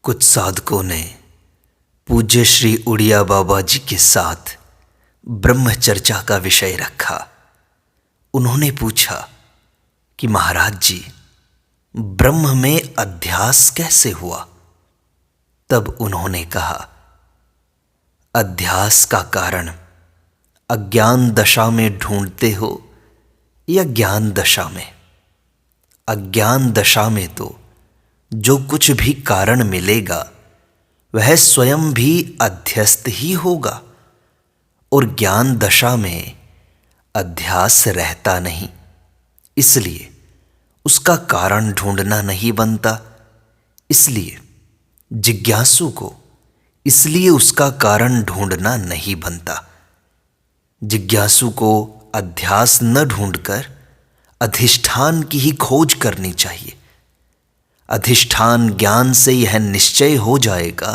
कुछ साधकों ने पूज्य श्री उड़िया बाबा जी के साथ ब्रह्म चर्चा का विषय रखा। उन्होंने पूछा कि महाराज जी, ब्रह्म में अध्यास कैसे हुआ? तब उन्होंने कहा, अध्यास का कारण अज्ञान दशा में ढूंढते हो या ज्ञान दशा में? अज्ञान दशा में तो जो कुछ भी कारण मिलेगा वह स्वयं भी अध्यस्त ही होगा, और ज्ञान दशा में अध्यास रहता नहीं, इसलिए उसका कारण ढूंढना नहीं बनता। इसलिए जिज्ञासु को इसलिए उसका कारण ढूंढना नहीं बनता। जिज्ञासु को अध्यास न ढूंढकर अधिष्ठान की ही खोज करनी चाहिए। अधिष्ठान ज्ञान से यह निश्चय हो जाएगा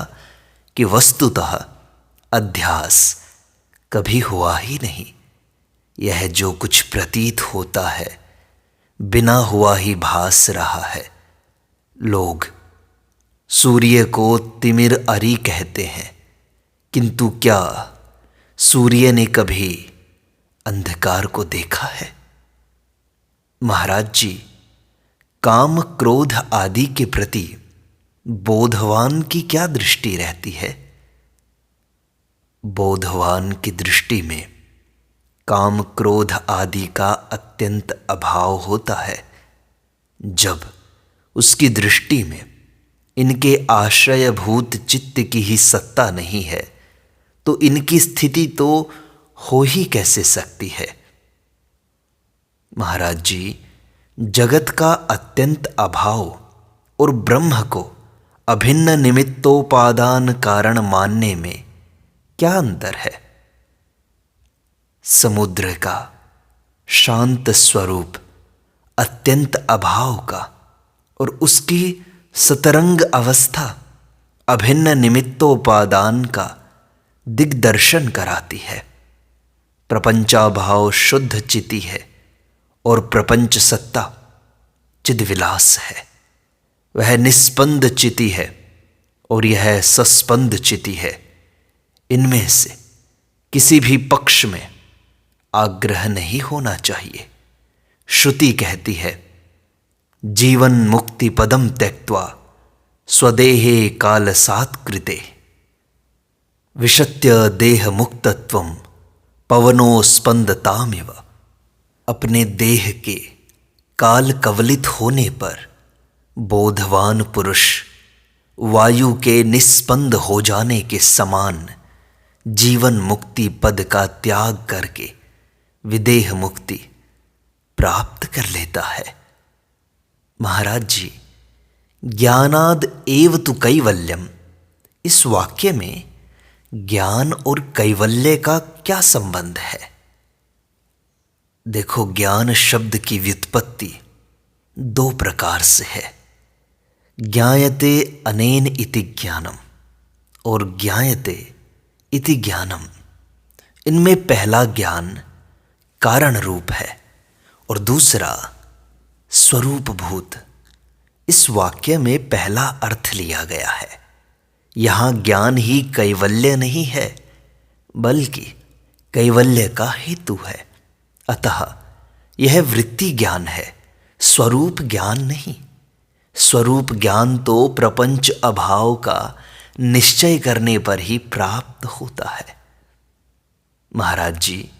कि वस्तुतः अध्यास कभी हुआ ही नहीं। यह जो कुछ प्रतीत होता है बिना हुआ ही भास रहा है। लोग सूर्य को तिमिर अरी कहते हैं, किंतु क्या सूर्य ने कभी अंधकार को देखा है? महाराज जी, काम क्रोध आदि के प्रति बोधवान की क्या दृष्टि रहती है? बोधवान की दृष्टि में काम क्रोध आदि का अत्यंत अभाव होता है। जब उसकी दृष्टि में इनके आश्रयभूत चित्त की ही सत्ता नहीं है तो इनकी स्थिति तो हो ही कैसे सकती है? महाराज जी, जगत का अत्यंत अभाव और ब्रह्म को अभिन्न निमित्तोपादान कारण मानने में क्या अंतर है? समुद्र का शांत स्वरूप अत्यंत अभाव का और उसकी सतरंग अवस्था अभिन्न निमित्तोपादान का दिग्दर्शन कराती है। प्रपंचाभाव शुद्ध चिति है और प्रपंच सत्ता चिद्विलास है। वह निस्पंद चिति है और यह सस्पंद चिति है। इनमें से किसी भी पक्ष में आग्रह नहीं होना चाहिए। श्रुति कहती है, जीवन मुक्ति पदम त्यक्त्वा स्वदेहे कालसात् कृते विशत्य देह मुक्तत्वम पवनो स्पंदतामिव। अपने देह के काल कवलित होने पर बोधवान पुरुष वायु के निस्पंद हो जाने के समान जीवन मुक्ति पद का त्याग करके विदेह मुक्ति प्राप्त कर लेता है। महाराज जी, ज्ञानाद एव तु कैवल्यम, इस वाक्य में ज्ञान और कैवल्य का क्या संबंध है? देखो, ज्ञान शब्द की व्युत्पत्ति दो प्रकार से है। ज्ञायते अनेन इति ज्ञानम और ज्ञायते इति ज्ञानम। इनमें पहला ज्ञान कारण रूप है और दूसरा स्वरूप भूत। इस वाक्य में पहला अर्थ लिया गया है। यहां ज्ञान ही कैवल्य नहीं है बल्कि कैवल्य का हेतु है। अतः यह वृत्ति ज्ञान है, स्वरूप ज्ञान नहीं। स्वरूप ज्ञान तो प्रपंच अभाव का निश्चय करने पर ही प्राप्त होता है। महाराज जी,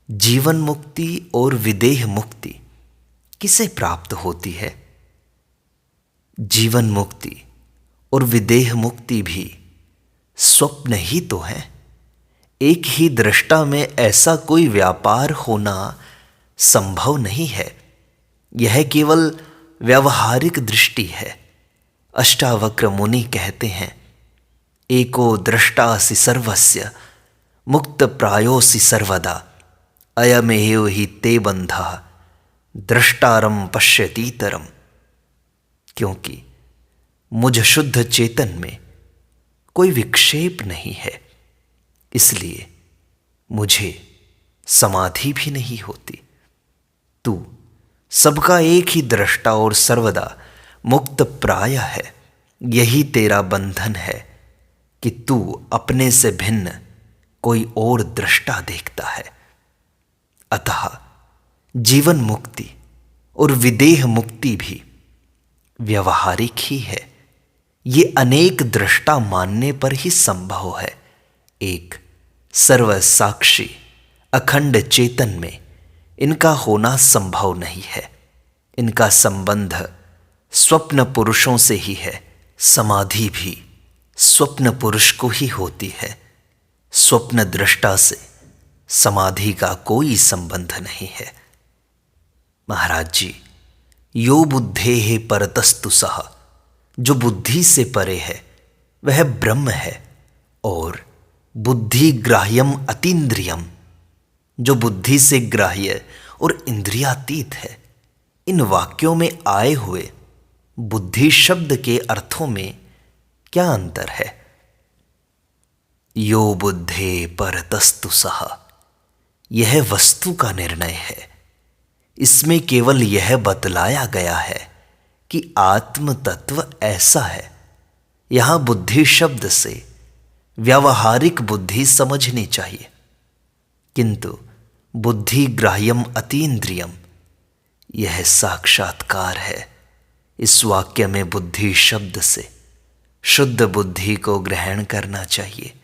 जीवन मुक्ति और विदेह मुक्ति किसे प्राप्त होती है? जीवन मुक्ति और विदेह मुक्ति भी स्वप्न ही तो है। एक ही दृष्टा में ऐसा कोई व्यापार होना संभव नहीं है। यह केवल व्यावहारिक दृष्टि है। अष्टावक्र मुनि कहते हैं, एको द्रष्टासि सर्वस्य मुक्त प्रायोसि सर्वदा अयमेव हि ते बंधः द्रष्टारम पश्यतीतरम। क्योंकि मुझ शुद्ध चेतन में कोई विक्षेप नहीं है, इसलिए मुझे समाधि भी नहीं होती। तू सबका एक ही दृष्टा और सर्वदा मुक्त प्राय है। यही तेरा बंधन है कि तू अपने से भिन्न कोई और दृष्टा देखता है। अतः जीवन मुक्ति और विदेह मुक्ति भी व्यवहारिक ही है। ये अनेक दृष्टा मानने पर ही संभव है। एक सर्वसाक्षी अखंड चेतन में इनका होना संभव नहीं है। इनका संबंध स्वप्न पुरुषों से ही है। समाधि भी स्वप्न पुरुष को ही होती है। स्वप्न दृष्टा से समाधि का कोई संबंध नहीं है। महाराज जी, यो बुद्धेः परतस्तु सः, जो बुद्धि से परे है वह ब्रह्म है, और बुद्धि ग्राह्यम अतीन्द्रियम, जो बुद्धि से ग्राह्य और इंद्रियातीत है। इन वाक्यों में आए हुए बुद्धि शब्द के अर्थों में क्या अंतर है? यो बुद्धे परतस्तु सः, यह वस्तु का निर्णय है। इसमें केवल यह बतलाया गया है कि आत्म तत्व ऐसा है। यहां बुद्धि शब्द से व्यावहारिक बुद्धि समझनी चाहिए, किंतु बुद्धि ग्राह्यम अतीन्द्रियम यह साक्षात्कार है। इस वाक्य में बुद्धि शब्द से शुद्ध बुद्धि को ग्रहण करना चाहिए।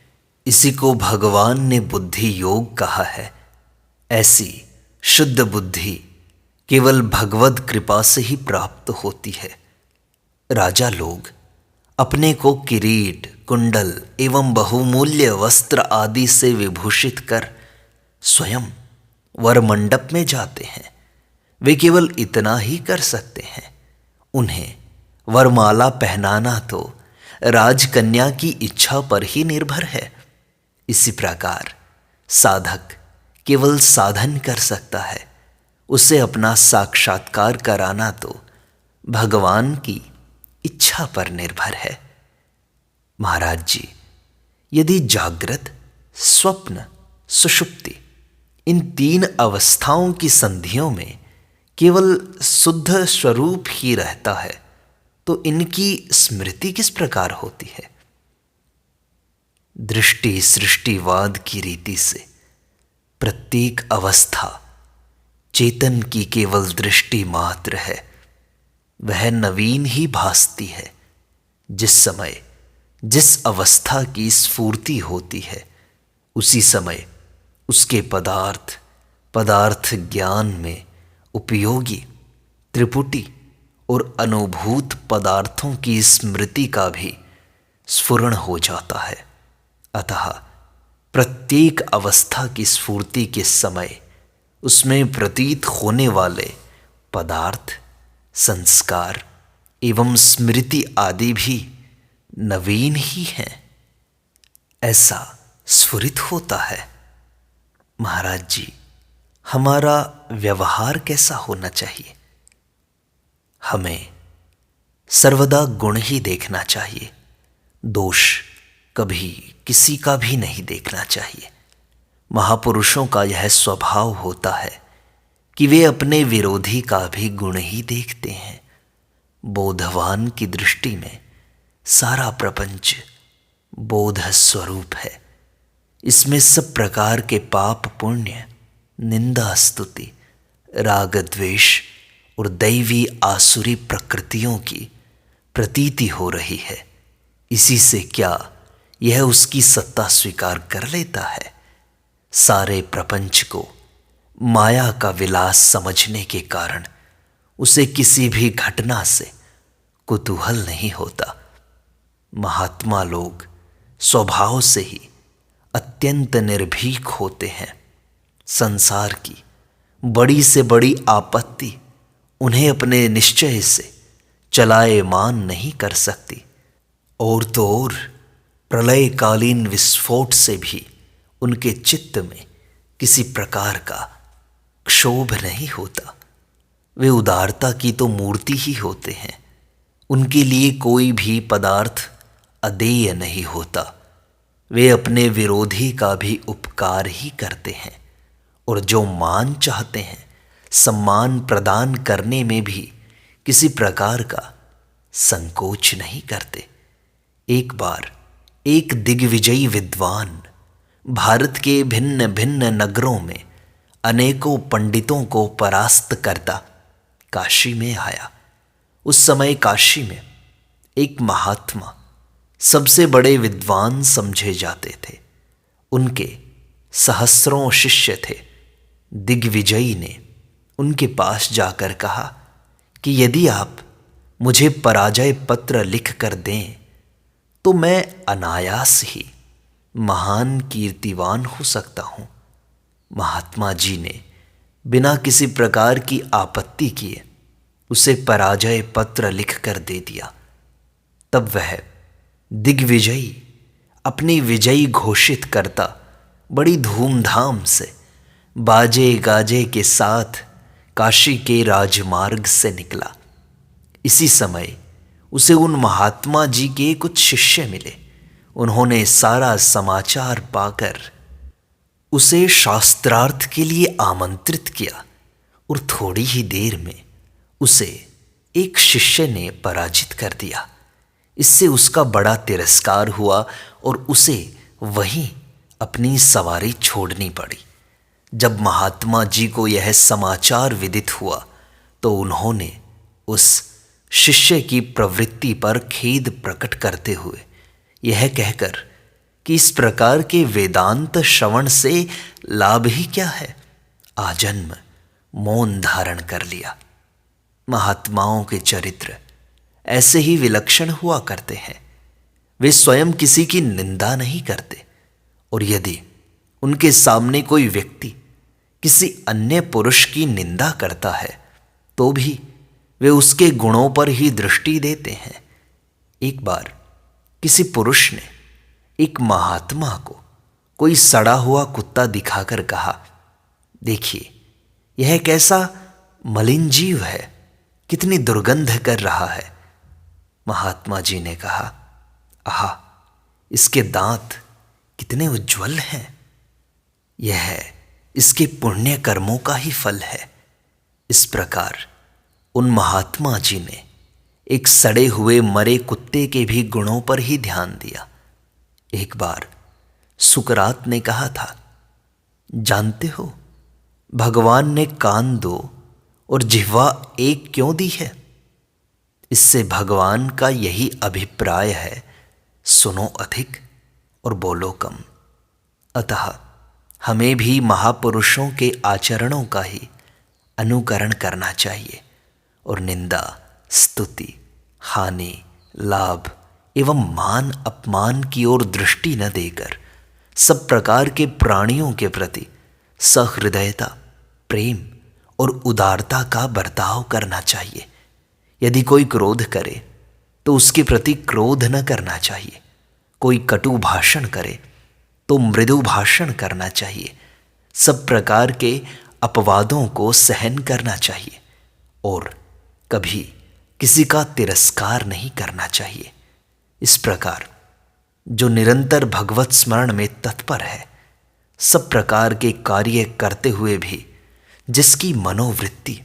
इसी को भगवान ने बुद्धि योग कहा है। ऐसी शुद्ध बुद्धि केवल भगवद कृपा से ही प्राप्त होती है। राजा लोग अपने को किरीट, कुंडल एवं बहुमूल्य वस्त्र आदि से विभूषित कर स्वयं वर मंडप में जाते हैं। वे केवल इतना ही कर सकते हैं। उन्हें वरमाला पहनाना तो राजकन्या की इच्छा पर ही निर्भर है। इसी प्रकार साधक केवल साधन कर सकता है। उसे अपना साक्षात्कार कराना तो भगवान की इच्छा पर निर्भर है। महाराज जी, यदि जागृत, स्वप्न, सुषुप्ति इन तीन अवस्थाओं की संधियों में केवल शुद्ध स्वरूप ही रहता है तो इनकी स्मृति किस प्रकार होती है? दृष्टि सृष्टिवाद की रीति से प्रत्येक अवस्था चेतन की केवल दृष्टि मात्र है। वह नवीन ही भासती है। जिस समय जिस अवस्था की स्फूर्ति होती है, उसी समय उसके पदार्थ ज्ञान में उपयोगी त्रिपुटी और अनुभूत पदार्थों की स्मृति का भी स्फुरण हो जाता है। अतः प्रत्येक अवस्था की स्फूर्ति के समय उसमें प्रतीत होने वाले पदार्थ, संस्कार एवं स्मृति आदि भी नवीन ही हैं, ऐसा स्फुरित होता है। महाराज जी, हमारा व्यवहार कैसा होना चाहिए? हमें सर्वदा गुण ही देखना चाहिए। दोष कभी किसी का भी नहीं देखना चाहिए। महापुरुषों का यह स्वभाव होता है कि वे अपने विरोधी का भी गुण ही देखते हैं। बोधवान की दृष्टि में सारा प्रपंच बोध स्वरूप है। इसमें सब प्रकार के पाप पुण्य, निंदा स्तुति, राग द्वेष और दैवी आसुरी प्रकृतियों की प्रतीति हो रही है। इसी से क्या यह उसकी सत्ता स्वीकार कर लेता है? सारे प्रपंच को माया का विलास समझने के कारण उसे किसी भी घटना से कुतूहल नहीं होता। महात्मा लोग स्वभाव से ही अत्यंत निर्भीक होते हैं। संसार की बड़ी से बड़ी आपत्ति उन्हें अपने निश्चय से चलायमान नहीं कर सकती। और तो और प्रलयकालीन विस्फोट से भी उनके चित्त में किसी प्रकार का क्षोभ नहीं होता। वे उदारता की तो मूर्ति ही होते हैं। उनके लिए कोई भी पदार्थ अदेय नहीं होता। वे अपने विरोधी का भी उपकार ही करते हैं, और जो मान चाहते हैं, सम्मान प्रदान करने में भी किसी प्रकार का संकोच नहीं करते। एक बार एक दिग्विजयी विद्वान भारत के भिन्न भिन्न नगरों में अनेकों पंडितों को परास्त करता काशी में आया। उस समय काशी में एक महात्मा सबसे बड़े विद्वान समझे जाते थे। उनके सहस्रों शिष्य थे। दिग्विजयी ने उनके पास जाकर कहा कि यदि आप मुझे पराजय पत्र लिख कर दें तो मैं अनायास ही महान कीर्तिवान हो सकता हूं। महात्मा जी ने बिना किसी प्रकार की आपत्ति किए उसे पराजय पत्र लिख कर दे दिया। तब वह दिग्विजयी अपनी विजयी घोषित करता बड़ी धूमधाम से बाजे गाजे के साथ काशी के राजमार्ग से निकला। इसी समय उसे उन महात्मा जी के कुछ शिष्य मिले। उन्होंने सारा समाचार पाकर उसे शास्त्रार्थ के लिए आमंत्रित किया और थोड़ी ही देर में उसे एक शिष्य ने पराजित कर दिया। इससे उसका बड़ा तिरस्कार हुआ और उसे वहीं अपनी सवारी छोड़नी पड़ी। जब महात्मा जी को यह समाचार विदित हुआ तो उन्होंने उस शिष्य की प्रवृत्ति पर खेद प्रकट करते हुए यह कहकर कि इस प्रकार के वेदांत श्रवण से लाभ ही क्या है, आजन्म मौन धारण कर लिया। महात्माओं के चरित्र ऐसे ही विलक्षण हुआ करते हैं। वे स्वयं किसी की निंदा नहीं करते और यदि उनके सामने कोई व्यक्ति किसी अन्य पुरुष की निंदा करता है तो भी वे उसके गुणों पर ही दृष्टि देते हैं। एक बार किसी पुरुष ने एक महात्मा को कोई सड़ा हुआ कुत्ता दिखाकर कहा, देखिए यह कैसा मलिन जीव है, कितनी दुर्गंध कर रहा है। महात्मा जी ने कहा, आहा, इसके दांत कितने उज्जवल हैं, यह इसके पुण्य कर्मों का ही फल है। इस प्रकार उन महात्मा जी ने एक सड़े हुए मरे कुत्ते के भी गुणों पर ही ध्यान दिया। एक बार सुकरात ने कहा था, जानते हो भगवान ने कान दो और जिह्वा एक क्यों दी है? इससे भगवान का यही अभिप्राय है, सुनो अधिक और बोलो कम। अतः हमें भी महापुरुषों के आचरणों का ही अनुकरण करना चाहिए और निंदा, स्तुति, हानि, लाभ एवं मान अपमान की ओर दृष्टि न देकर सब प्रकार के प्राणियों के प्रति सहृदयता, प्रेम और उदारता का बर्ताव करना चाहिए। यदि कोई क्रोध करे तो उसके प्रति क्रोध न करना चाहिए। कोई कटु भाषण करे तो मृदु भाषण करना चाहिए। सब प्रकार के अपवादों को सहन करना चाहिए और कभी किसी का तिरस्कार नहीं करना चाहिए। इस प्रकार जो निरंतर भगवत स्मरण में तत्पर है, सब प्रकार के कार्य करते हुए भी जिसकी मनोवृत्ति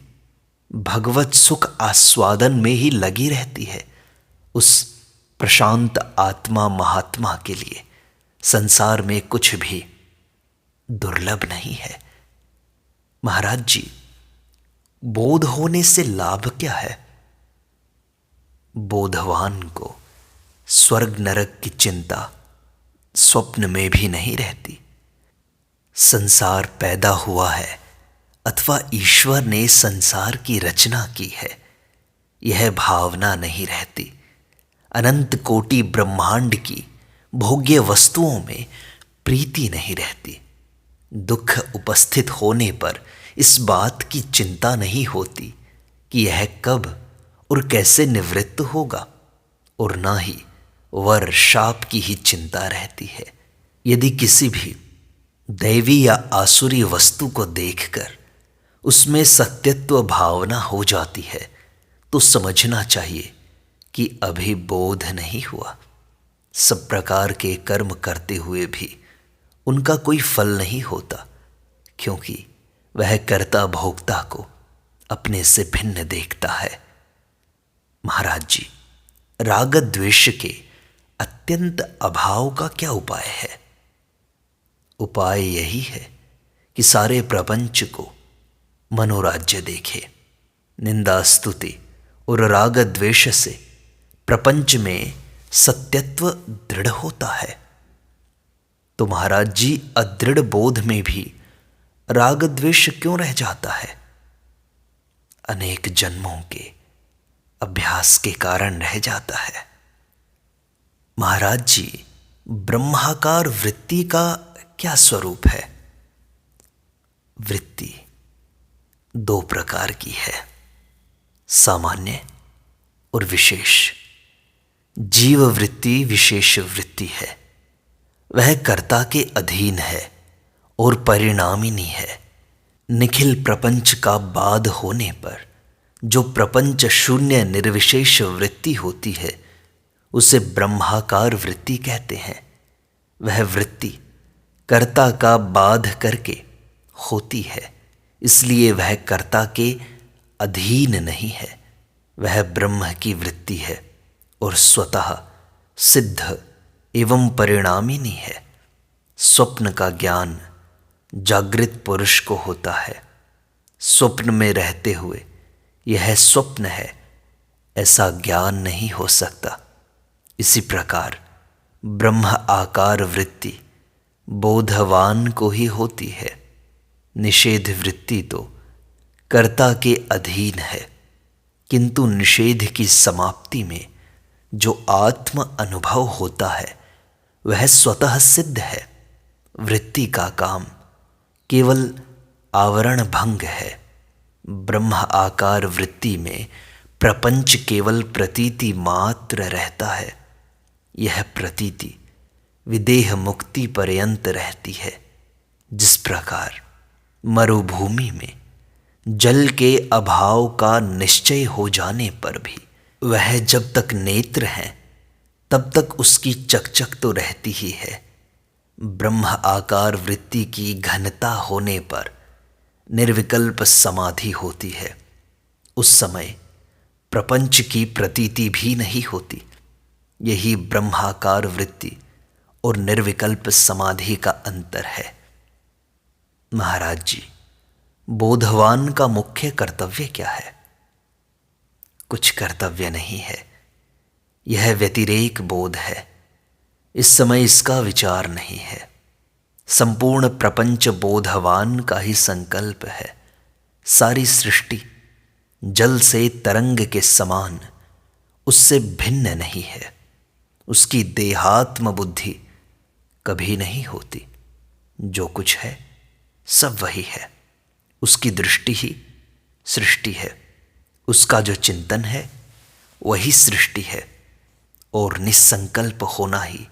भगवत सुख आस्वादन में ही लगी रहती है, उस प्रशांत आत्मा महात्मा के लिए संसार में कुछ भी दुर्लभ नहीं है। महाराज जी, बोध होने से लाभ क्या है? बोधवान को स्वर्ग नरक की चिंता स्वप्न में भी नहीं रहती। संसार पैदा हुआ है अथवा ईश्वर ने संसार की रचना की है, यह भावना नहीं रहती। अनंत कोटि ब्रह्मांड की भोग्य वस्तुओं में प्रीति नहीं रहती। दुख उपस्थित होने पर इस बात की चिंता नहीं होती कि यह कब और कैसे निवृत्त होगा, और ना ही वर शाप की ही चिंता रहती है। यदि किसी भी दैवी या आसुरी वस्तु को देखकर उसमें सत्यत्व भावना हो जाती है तो समझना चाहिए कि अभी बोध नहीं हुआ। सब प्रकार के कर्म करते हुए भी उनका कोई फल नहीं होता, क्योंकि वह कर्ता भोक्ता को अपने से भिन्न देखता है। महाराज जी, राग द्वेष के अत्यंत अभाव का क्या उपाय है? उपाय यही है कि सारे प्रपंच को मनोराज्य देखे। निंदा स्तुति और राग द्वेष से प्रपंच में सत्यत्व दृढ़ होता है। तो महाराज जी, अदृढ़ बोध में भी राग द्वेष क्यों रह जाता है? अनेक जन्मों के अभ्यास के कारण रह जाता है। महाराज जी, ब्रह्माकार वृत्ति का क्या स्वरूप है? वृत्ति दो प्रकार की है, सामान्य और विशेष। जीव वृत्ति विशेष वृत्ति है। वह कर्ता के अधीन है और परिणामिनी है। निखिल प्रपंच का बाध होने पर जो प्रपंच शून्य निर्विशेष वृत्ति होती है उसे ब्रह्माकार वृत्ति कहते हैं। वह वृत्ति कर्ता का बाध करके होती है, इसलिए वह कर्ता के अधीन नहीं है। वह ब्रह्म की वृत्ति है और स्वतः सिद्ध एवं परिणामिनी है। स्वप्न का ज्ञान जागृत पुरुष को होता है। स्वप्न में रहते हुए यह स्वप्न है ऐसा ज्ञान नहीं हो सकता। इसी प्रकार ब्रह्म आकार वृत्ति बोधवान को ही होती है। निषेध वृत्ति तो कर्ता के अधीन है, किंतु निषेध की समाप्ति में जो आत्म अनुभव होता है वह स्वतः सिद्ध है। वृत्ति का काम केवल आवरण भंग है। ब्रह्म आकार वृत्ति में प्रपंच केवल प्रतीति मात्र रहता है। यह प्रतीति विदेह मुक्ति पर्यंत रहती है। जिस प्रकार मरुभूमि में जल के अभाव का निश्चय हो जाने पर भी वह जब तक नेत्र है तब तक उसकी चकचक तो रहती ही है। ब्रह्म आकार वृत्ति की घनता होने पर निर्विकल्प समाधि होती है। उस समय प्रपंच की प्रतीति भी नहीं होती। यही ब्रह्माकार वृत्ति और निर्विकल्प समाधि का अंतर है। महाराज जी, बोधवान का मुख्य कर्तव्य क्या है? कुछ कर्तव्य नहीं है। यह व्यतिरेक बोध है। इस समय इसका विचार नहीं है। संपूर्ण प्रपंच बोधवान का ही संकल्प है। सारी सृष्टि जल से तरंग के समान उससे भिन्न नहीं है। उसकी देहात्म बुद्धि कभी नहीं होती। जो कुछ है सब वही है। उसकी दृष्टि ही सृष्टि है। उसका जो चिंतन है वही सृष्टि है। और निसंकल्प होना ही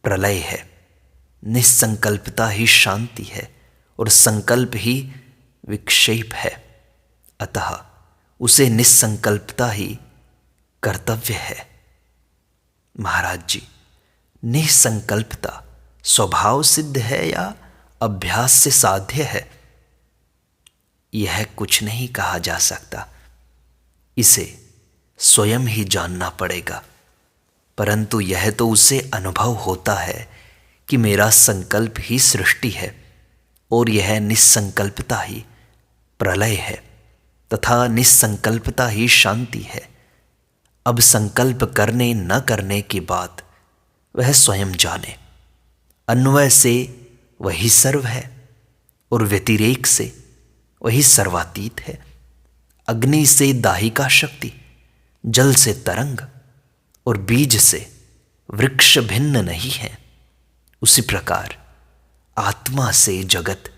प्रलय है। निसंकल्पता ही शांति है और संकल्प ही विक्षेप है। अतः उसे निसंकल्पता ही कर्तव्य है। महाराज जी, निसंकल्पता स्वभाव सिद्ध है या अभ्यास से साध्य है? यह कुछ नहीं कहा जा सकता। इसे स्वयं ही जानना पड़ेगा। परंतु यह तो उसे अनुभव होता है कि मेरा संकल्प ही सृष्टि है और यह निसंकल्पता ही प्रलय है तथा निसंकल्पता ही शांति है। अब संकल्प करने न करने की बात वह स्वयं जाने। अन्वय से वही सर्व है और व्यतिरेक से वही सर्वातीत है। अग्नि से दाहिका शक्ति, जल से तरंग और बीज से वृक्ष भिन्न नहीं है। उसी प्रकार आत्मा से जगत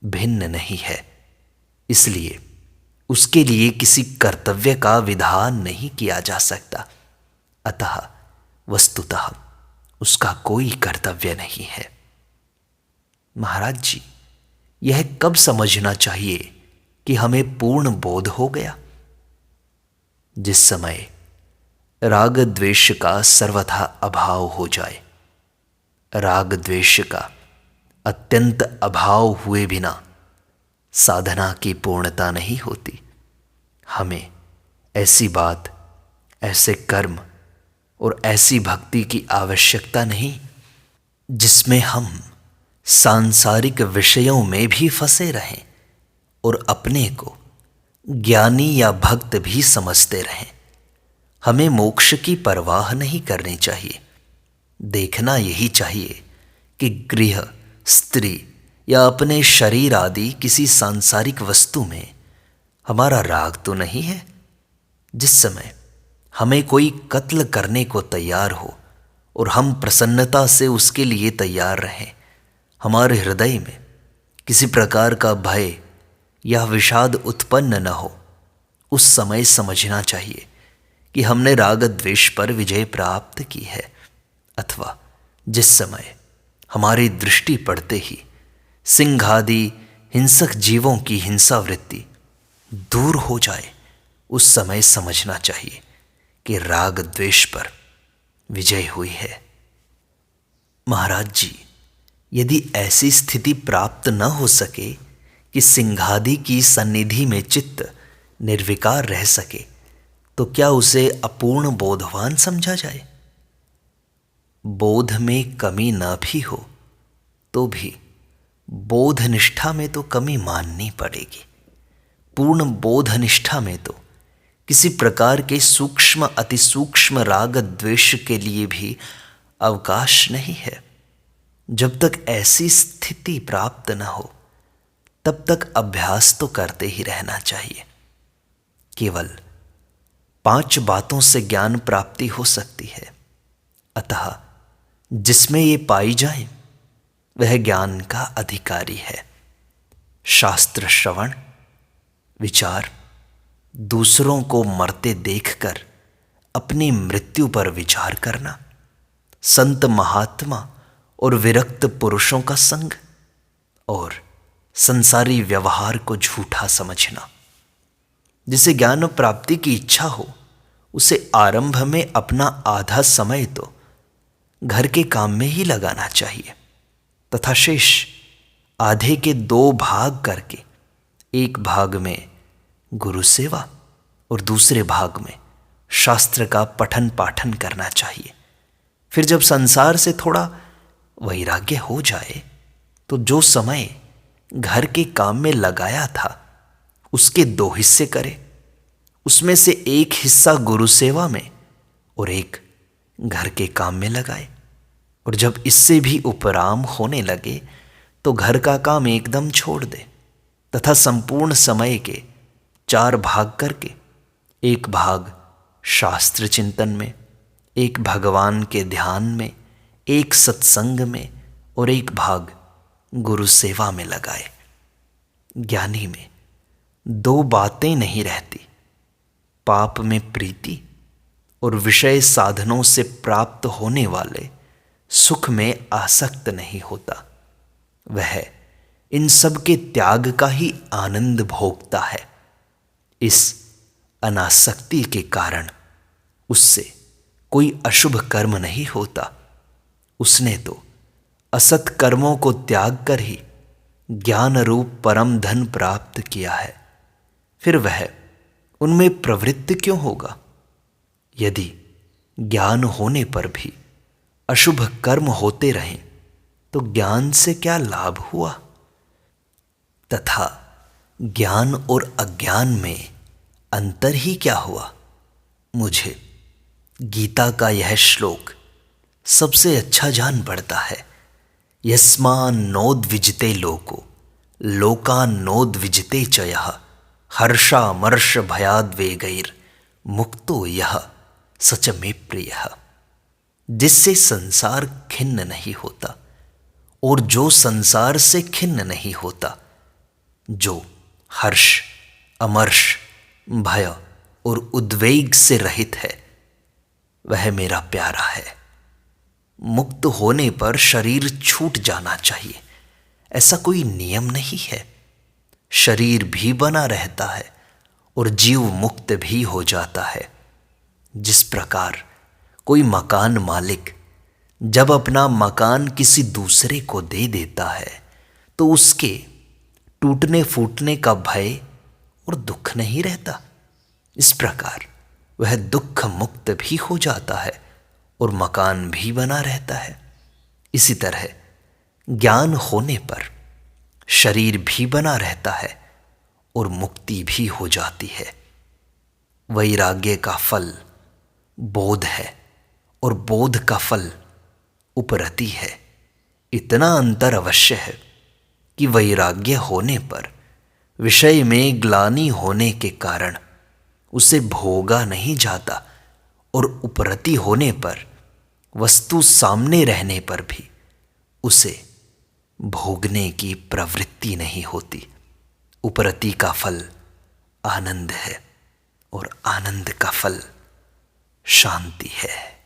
भिन्न नहीं है। इसलिए उसके लिए किसी कर्तव्य का विधान नहीं किया जा सकता। अतः वस्तुतः उसका कोई कर्तव्य नहीं है। महाराज जी, यह कब समझना चाहिए कि हमें पूर्ण बोध हो गया? जिस समय राग द्वेष का सर्वथा अभाव हो जाए। राग द्वेष का अत्यंत अभाव हुए बिना साधना की पूर्णता नहीं होती। हमें ऐसी बात, ऐसे कर्म और ऐसी भक्ति की आवश्यकता नहीं जिसमें हम सांसारिक विषयों में भी फंसे रहें और अपने को ज्ञानी या भक्त भी समझते रहें। हमें मोक्ष की परवाह नहीं करनी चाहिए। देखना यही चाहिए कि गृह, स्त्री या अपने शरीर आदि किसी सांसारिक वस्तु में हमारा राग तो नहीं है। जिस समय हमें कोई कत्ल करने को तैयार हो और हम प्रसन्नता से उसके लिए तैयार रहें, हमारे हृदय में किसी प्रकार का भय या विषाद उत्पन्न न हो, उस समय समझना चाहिए कि हमने राग द्वेष पर विजय प्राप्त की है। अथवा जिस समय हमारी दृष्टि पड़ते ही सिंह आदि हिंसक जीवों की हिंसा वृत्ति दूर हो जाए, उस समय समझना चाहिए कि राग द्वेष पर विजय हुई है। महाराज जी, यदि ऐसी स्थिति प्राप्त न हो सके कि सिंहादि की सन्निधि में चित्त निर्विकार रह सके, तो क्या उसे अपूर्ण बोधवान समझा जाए? बोध में कमी न भी हो तो भी बोध निष्ठा में तो कमी माननी पड़ेगी। पूर्ण बोध निष्ठा में तो किसी प्रकार के सूक्ष्म अति सूक्ष्म राग द्वेष के लिए भी अवकाश नहीं है। जब तक ऐसी स्थिति प्राप्त न हो तब तक अभ्यास तो करते ही रहना चाहिए। केवल 5 बातों से ज्ञान प्राप्ति हो सकती है, अतः जिसमें ये पाई जाए वह ज्ञान का अधिकारी है। शास्त्र श्रवण, विचार, दूसरों को मरते देखकर अपनी मृत्यु पर विचार करना, संत महात्मा और विरक्त पुरुषों का संग और संसारी व्यवहार को झूठा समझना। जिसे ज्ञान प्राप्ति की इच्छा हो उसे आरंभ में अपना आधा समय तो घर के काम में ही लगाना चाहिए तथा शेष आधे के 2 भाग करके एक भाग में गुरु सेवा और दूसरे भाग में शास्त्र का पठन पाठन करना चाहिए। फिर जब संसार से थोड़ा वैराग्य हो जाए तो जो समय घर के काम में लगाया था उसके 2 हिस्से करे। उसमें से एक हिस्सा गुरु सेवा में और एक घर के काम में लगाए। और जब इससे भी उपराम होने लगे तो घर का काम एकदम छोड़ दे तथा संपूर्ण समय के 4 भाग करके एक भाग शास्त्र चिंतन में, एक भगवान के ध्यान में, एक सत्संग में और एक भाग गुरु सेवा में लगाए। ज्ञानी में 2 बातें नहीं रहती, पाप में प्रीति और विषय साधनों से प्राप्त होने वाले सुख में आसक्त नहीं होता। वह इन सब के त्याग का ही आनंद भोगता है। इस अनासक्ति के कारण उससे कोई अशुभ कर्म नहीं होता। उसने तो असत कर्मों को त्याग कर ही ज्ञान रूप परम धन प्राप्त किया है। फिर वह उनमें प्रवृत्त क्यों होगा? यदि ज्ञान होने पर भी अशुभ कर्म होते रहें तो ज्ञान से क्या लाभ हुआ? तथा ज्ञान और अज्ञान में अंतर ही क्या हुआ? मुझे गीता का यह श्लोक सबसे अच्छा जान पड़ता है। यस्मान् नोद्विजते लोको लोकान् नोद्विजते च यः हर्षामर्ष भयाद्वेगैर मुक्तो यः सच मे प्रियः। जिससे संसार खिन्न नहीं होता और जो संसार से खिन्न नहीं होता, जो हर्ष, अमर्ष, भय और उद्वेग से रहित है, वह मेरा प्यारा है। मुक्त होने पर शरीर छूट जाना चाहिए, ऐसा कोई नियम नहीं है। शरीर भी बना रहता है और जीव मुक्त भी हो जाता है। जिस प्रकार कोई मकान मालिक जब अपना मकान किसी दूसरे को दे देता है तो उसके टूटने फूटने का भय और दुख नहीं रहता। इस प्रकार वह दुख मुक्त भी हो जाता है और मकान भी बना रहता है। इसी तरह ज्ञान होने पर शरीर भी बना रहता है और मुक्ति भी हो जाती है। वैराग्य का फल बोध है और बोध का फल उपरति है। इतना अंतर अवश्य है कि वैराग्य होने पर विषय में ग्लानि होने के कारण उसे भोगा नहीं जाता और उपरति होने पर वस्तु सामने रहने पर भी उसे भोगने की प्रवृत्ति नहीं होती। उपरति का फल आनंद है और आनंद का फल शांति है।